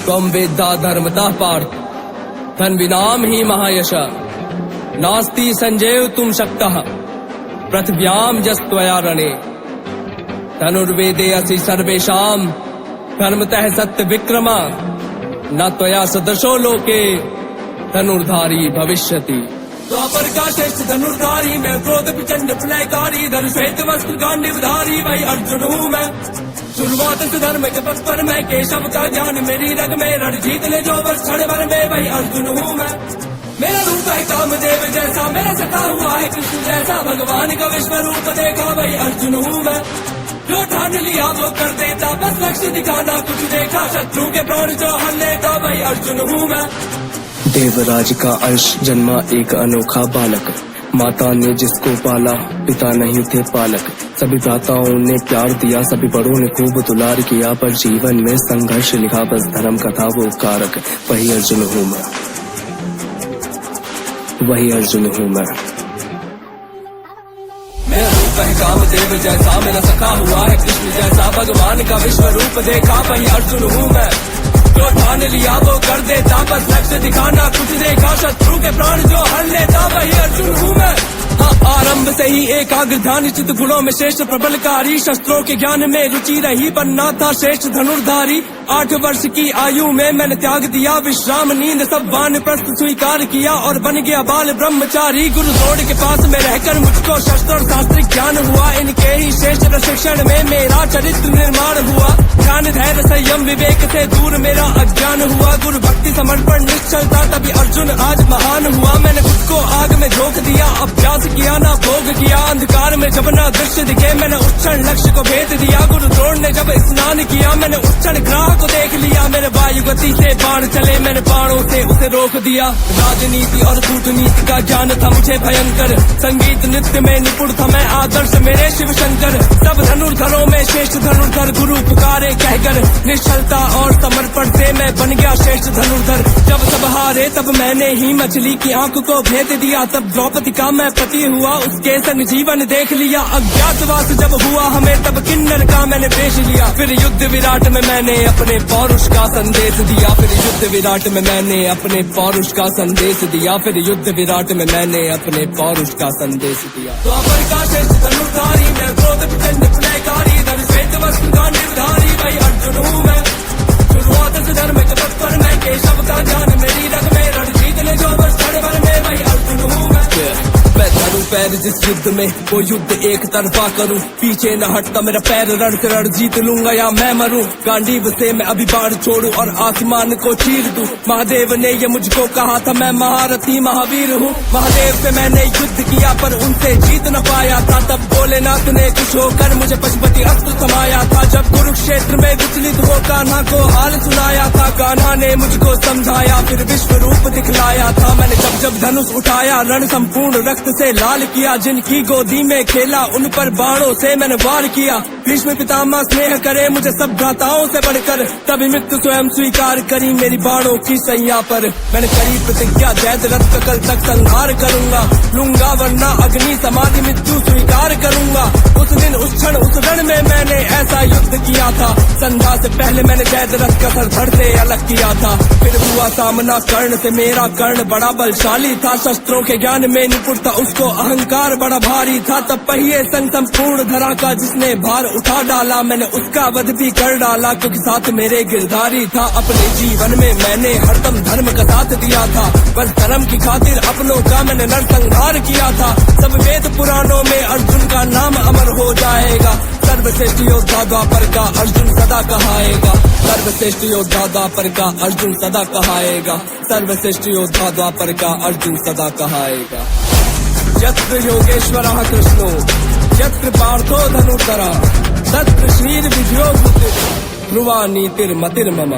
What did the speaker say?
त्वं वेद्दा धर्मतः पार्थ तन्विनाम ही महायश नास्ति संजयितुं शक्तः पृथिव्यां यस्त्वया रणे धनुर्वेदे असि सर्वेषां धर्मतः सत्य विक्रमा न त्वया सदृशो लोके धनुर्धारी भविष्यति। द्वापर का श्रेष्ठ धनुर्धारी मैं क्रोध प्रचंड प्रलयकारी धनुष श्वेत वस्त्र गांडीवधारी वही अर्जुन हूँ मैं। शुरुआत से धर्म के पथ पर मैं केशव का ज्ञान मेरी रग में रण जीत ले जो वर्ष क्षण भर में वही अर्जुन हूँ मैं। मेरा रूप है कामदेव जैसा मेरा सखा हुआ है कृष्ण जैसा भगवान का विश्व रूप देखा वही अर्जुन हूँ मैं। जो ठान लिया वो कर देता बस लक्ष्य दिखाना कुछ देखा शत्रु के प्राण जो हर लेता वही अर्जुन हूँ मैं। देवराज का अंश जन्मा एक अनोखा बालक माता ने जिसको पाला पिता नहीं थे पालक। सभी भ्राताओं ने प्यार दिया सभी बड़ों ने खूब दुलार किया पर जीवन में संघर्ष लिखा बस धर्म का था वो कारक। वही अर्जुन हूँ मैं, वही अर्जुन हूँ मैं। मेरा रूप है कामदेव जैसा मेरा सखा हुआ है कृष्ण जैसा भगवान का विश्व रूप देखा वही अर्जुन हूँ मैं। जो ठान लिया वो कर देता बस लक्ष्य दिखाना कुछ देखा शत्रु के प्राण जो हर लेता वही अर्जुन हूँ मैं। हाँ, आरंभ से ही एकाग्र ध्यान चित्त गुणों में श्रेष्ठ प्रबलकारी शस्त्रों के ज्ञान में रुचि रही बनना था श्रेष्ठ धनुर्धारी। 8 वर्ष की आयु में मैंने त्याग दिया विश्राम नींद सब वानप्रस्थ स्वीकार किया और बन गया बाल ब्रह्मचारी। गुरु द्रोण के पास में रहकर मुझको शस्त्र और शास्त्रिक ज्ञान हुआ इनके ही श्रेष्ठ प्रशिक्षण में मेरा चरित्र निर्माण हुआ। ध्यान धैर्य संयम विवेक से दूर मेरा अज्ञान हुआ गुरु भक्ति समर्पण निश्चलता तभी अर्जुन आज महान हुआ। मैंने खुद को आग में झोंक दिया अभ्यास किया ना भोग किया अंधकार में जब ना दृश्य दिखे मैंने उस क्षण लक्ष्य को भेद दिया। गुरु द्रोण ने जब स्नान किया मैंने उस क्षण ग्राह को देख लिया। मेरे वायु गति से बाण चले मैंने बाणों से उसे रोक दिया। राजनीति और कूटनीति का ज्ञान था मुझे भयंकर संगीत नृत्य में निपुण था मैं आदर्श मेरे शिव शंकर। सब धनुर्धरों में श्रेष्ठ धनुर्धर गुरु पुकारे कहकर निश्चलता और समर्पण से मैं बन गया श्रेष्ठ धनुर्धर। जब सब हारे तब मैंने ही मछली की आंख को भेद दिया तब द्रौपदी का मैं पति हुआ उसके संग जीवन देख लिया। अज्ञातवास जब हुआ हमें तब किन्नर का मैंने पेश लिया। फिर युद्ध विराट में मैंने अपने पौरुष का संदेश दिया। फिर युद्ध विराट में मैंने अपने पौरुष का संदेश दिया। फिर युद्ध विराट में मैंने अपने पौरुष का संदेश दिया। द्वापर का श्रेष्ठ धनुर्धारी मैं क्रोध प्रचंड प्रलयकारी धनुष श्वेत वस्त्र गांडीवधारी वही अर्जुन हूँ मैं। शुरुआत से धर्म के पथ पर मैं केशव का ज्ञान मेरी रग में रण जीत ले जो वर्ष क्षण भर में वही अर्जुन हूँ मैं। मैं धरूं पैर जिस युद्ध में वो युद्ध एक तरफा करूं पीछे न हटता मेरा पैर रण से रण जीत लूंगा या मैं मरूं। गांडीव से मैं अभी बाढ़ छोड़ूं और आसमान को चीर दूं। महादेव ने ये मुझको कहा था मैं महारथी महावीर हूँ। महादेव से मैंने युद्ध किया पर उनसे जीत न पाया था तब भोलेनाथ ने खुश होकर मुझे पशुपति अस्त्र थमाया था। जब कुरुक्षेत्र में विचलित हो कान्हा को हाल सुनाया था कान्हा ने मुझको समझाया फिर विश्व रूप दिखलाया था। मैंने जब जब धनुष उठाया रण संपूर्ण रक्त से लाल किया। जिनकी गोदी में खेला उन पर बाणों से मैंने वार किया। भीष्म पितामह स्नेह करे मुझे सब भ्राताओं से बढ़कर तभी मृत्यु स्वयं स्वीकार करी मेरी बाणों की सैया पर। मैंने करी प्रतिज्ञा जैद रथ का कल तक संहार करूंगा लूंगा वरना अग्नि समाधि मृत्यु स्वीकार करूंगा। उस दिन उस क्षण उस रण में मैंने ऐसा युद्ध किया था। संध्या से पहले मैंने जैद रथ का सर धड़ से अलग किया था। फिर हुआ सामना कर्ण से मेरा कर्ण बड़ा बलशाली था। शस्त्रों के ज्ञान में निपुण था उसको अहंकार बड़ा भारी था। तब पहिए संग संपूर्ण धरा का जिसने भार उठा डाला मैंने उसका वध भी कर डाला क्योंकि साथ मेरे गिरधारी था। अपने जीवन में मैंने हरदम धर्म का साथ दिया था बस धर्म की खातिर अपनों का मैंने नरसंहार किया था। सब वेद पुराणों में अर्जुन का नाम अमर हो जाएगा। सर्वश्रेष्ठ योद्धा द्वापर का अर्जुन सदा कहाएगा। सर्वश्रेष्ठ योद्धा द्वापर का अर्जुन सदा कहाएगा। सर्वश्रेष्ठ योद्धा द्वापर का अर्जुन सदा कहाएगा। यत्र योगेश्वरः कृष्णो यत्र पार्थो धनुर्धरः तत्र श्रीर्विजयो ध्रुवा नीतिर्मतिर्मम।